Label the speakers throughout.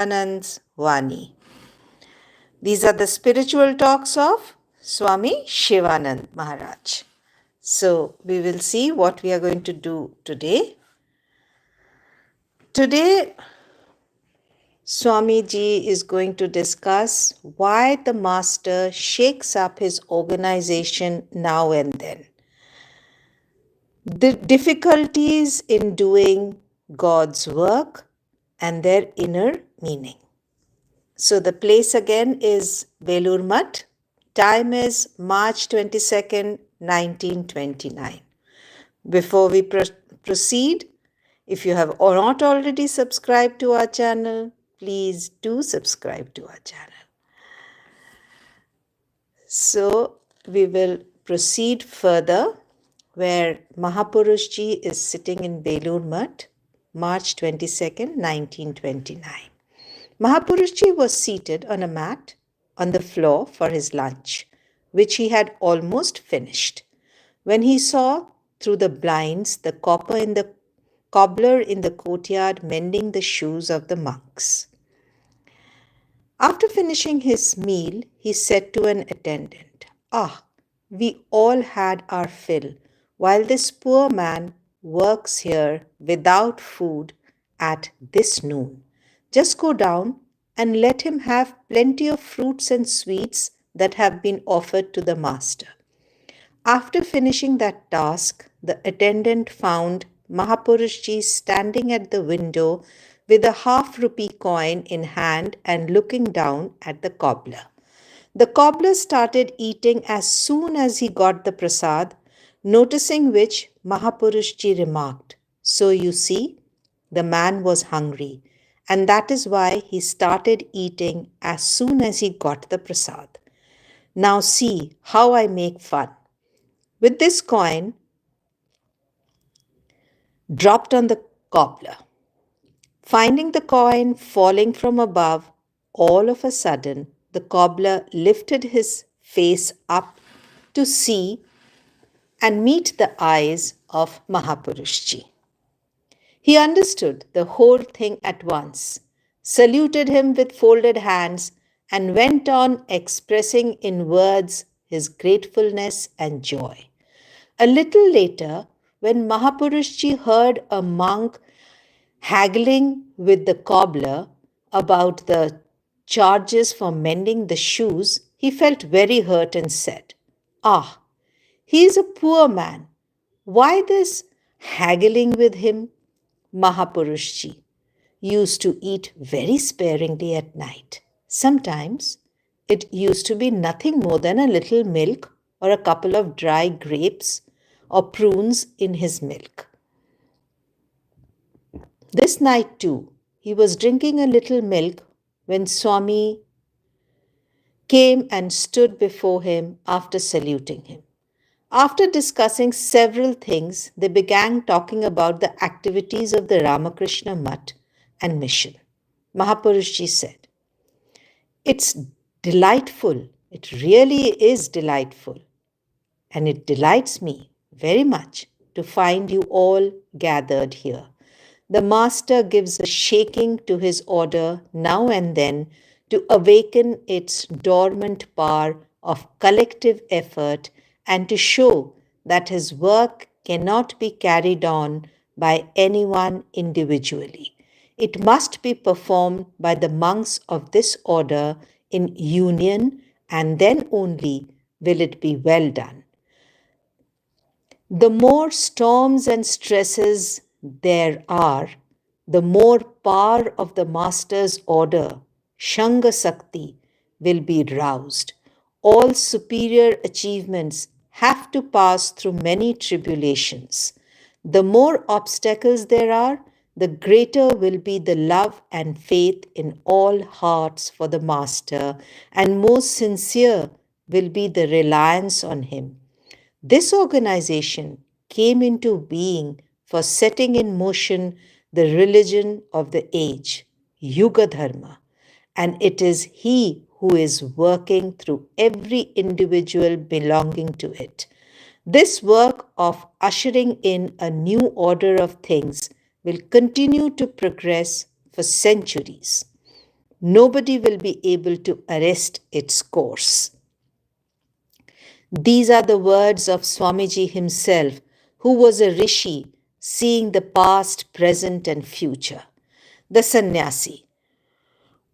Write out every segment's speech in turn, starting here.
Speaker 1: Shivananda Vani. These are the spiritual talks of Swami Shivanand Maharaj. So, we will see what we are going to do today. Today, Swamiji is going to discuss why the master shakes up his organization now and then. The difficulties in doing God's work and their inner meaning. So the place again is Velur Math. Time is March 22nd, 1929. Before we proceed, if you have not already subscribed to our channel, please do subscribe to our channel. So we will proceed further where Mahapurushji is sitting in Belur Math, March 22nd, 1929. Mahapurushji was seated on a mat on the floor for his lunch, which he had almost finished, when he saw through the blinds the cobbler in the courtyard mending the shoes of the monks. After finishing his meal, he said to an attendant, "Ah, we all had our fill, while this poor man works here without food at this noon. Just go down and let him have plenty of fruits and sweets that have been offered to the master." After finishing that task, the attendant found Mahapurushji standing at the window with a half-rupee coin in hand and looking down at the cobbler. The cobbler started eating as soon as he got the prasad, noticing which Mahapurushji remarked, "So you see, the man was hungry, and that is why he started eating as soon as he got the prasad. Now see how I make fun." With this coin dropped on the cobbler. Finding the coin falling from above, all of a sudden the cobbler lifted his face up to see and meet the eyes of Mahapurushji. He understood the whole thing at once, saluted him with folded hands, and went on expressing in words his gratefulness and joy. A little later, when Mahapurushji heard a monk haggling with the cobbler about the charges for mending the shoes, he felt very hurt and said, "Ah, he is a poor man. Why this haggling with him?" Mahapurushji used to eat very sparingly at night. Sometimes it used to be nothing more than a little milk or a couple of dry grapes or prunes in his milk. This night too, he was drinking a little milk when Swami came and stood before him after saluting him. After discussing several things, they began talking about the activities of the Ramakrishna Mutt and mission. Mahapurushji said, "It's delightful. It really is delightful. And it delights me very much to find you all gathered here. The master gives a shaking to his order now and then to awaken its dormant power of collective effort and to show that his work cannot be carried on by anyone individually. It must be performed by the monks of this order in union, and then only will it be well done. The more storms and stresses there are, the more power of the master's order, Shanga Sakti, will be roused. All superior achievements have to pass through many tribulations. The more obstacles there are, the greater will be the love and faith in all hearts for the master, and most sincere will be the reliance on him. This organization came into being for setting in motion the religion of the age, Yuga Dharma, and it is he who is working through every individual belonging to it. This work of ushering in a new order of things will continue to progress for centuries. Nobody will be able to arrest its course. These are the words of Swamiji himself, who was a rishi, seeing the past, present, and future. The sannyasi.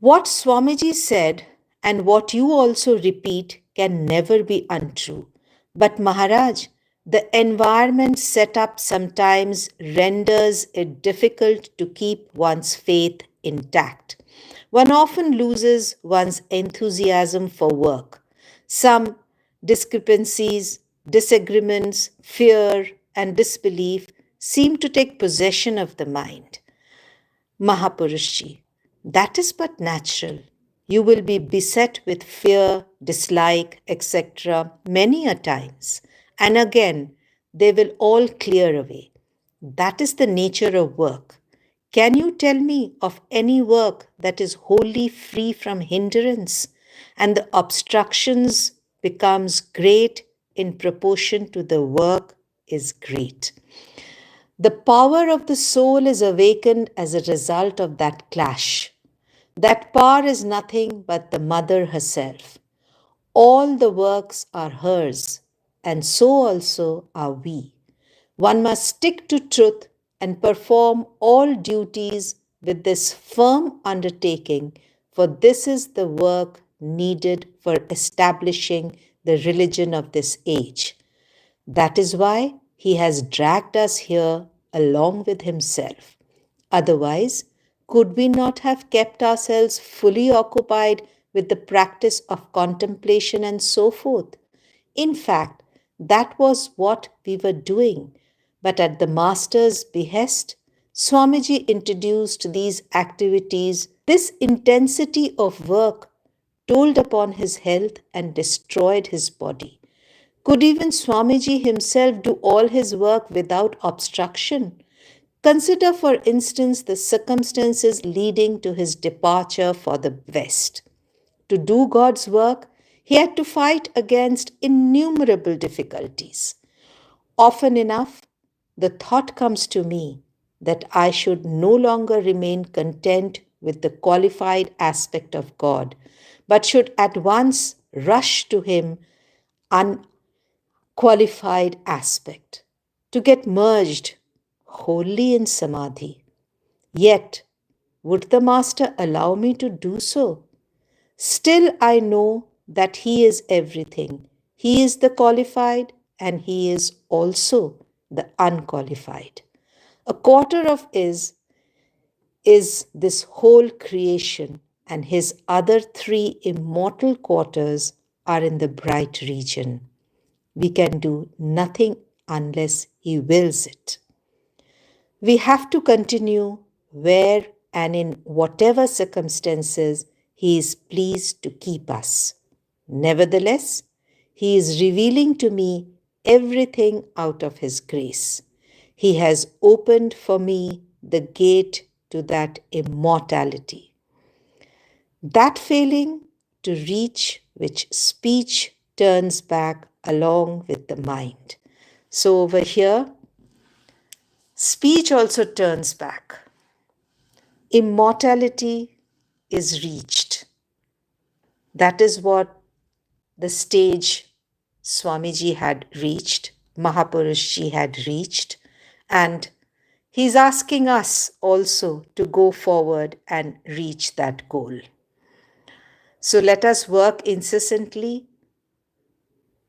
Speaker 1: What Swamiji said and what you also repeat can never be untrue. But Maharaj, the environment set up sometimes renders it difficult to keep one's faith intact. One often loses one's enthusiasm for work. Some discrepancies, disagreements, fear, and disbelief seem to take possession of the mind. Mahapurushji, that is but natural. You will be beset with fear, dislike, etc. many a times, and again they will all clear away. That is the nature of work. Can you tell me of any work that is wholly free from hindrance and the obstructions becomes great in proportion to the work is great? The power of the soul is awakened as a result of that clash. That power is nothing but the mother herself. All the works are hers, and so also are we. One must stick to truth and perform all duties with this firm undertaking, for this is the work needed for establishing the religion of this age. That is why he has dragged us here along with himself. Otherwise, could we not have kept ourselves fully occupied with the practice of contemplation and so forth? In fact, that was what we were doing. But at the Master's behest, Swamiji introduced these activities. This intensity of work told upon his health and destroyed his body. Could even Swamiji himself do all his work without obstruction? Consider, for instance, the circumstances leading to his departure for the West. To do God's work, he had to fight against innumerable difficulties. Often enough, the thought comes to me that I should no longer remain content with the qualified aspect of God, but should at once rush to Him unqualified aspect, to get merged wholly in samadhi. Yet, would the Master allow me to do so? Still, I know that He is everything. He is the qualified and He is also the unqualified. A quarter of is this whole creation, and His other three immortal quarters are in the bright region. We can do nothing unless He wills it. We have to continue where and in whatever circumstances He is pleased to keep us. Nevertheless, He is revealing to me everything out of His grace. He has opened for me the gate to that immortality. That failing to reach which speech turns back along with the mind. So over here, speech also turns back. Immortality is reached. That is what the stage Swamiji had reached, Mahapurushji had reached, and he's asking us also to go forward and reach that goal. So let us work incessantly,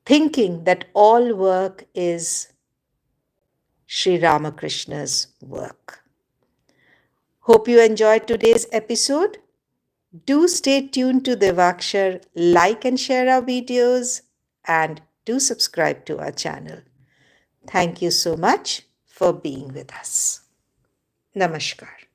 Speaker 1: thinking that all work is Sri Ramakrishna's work. Hope you enjoyed today's episode. Do stay tuned to Devakshar, like and share our videos, and do subscribe to our channel. Thank you so much for being with us. Namaskar.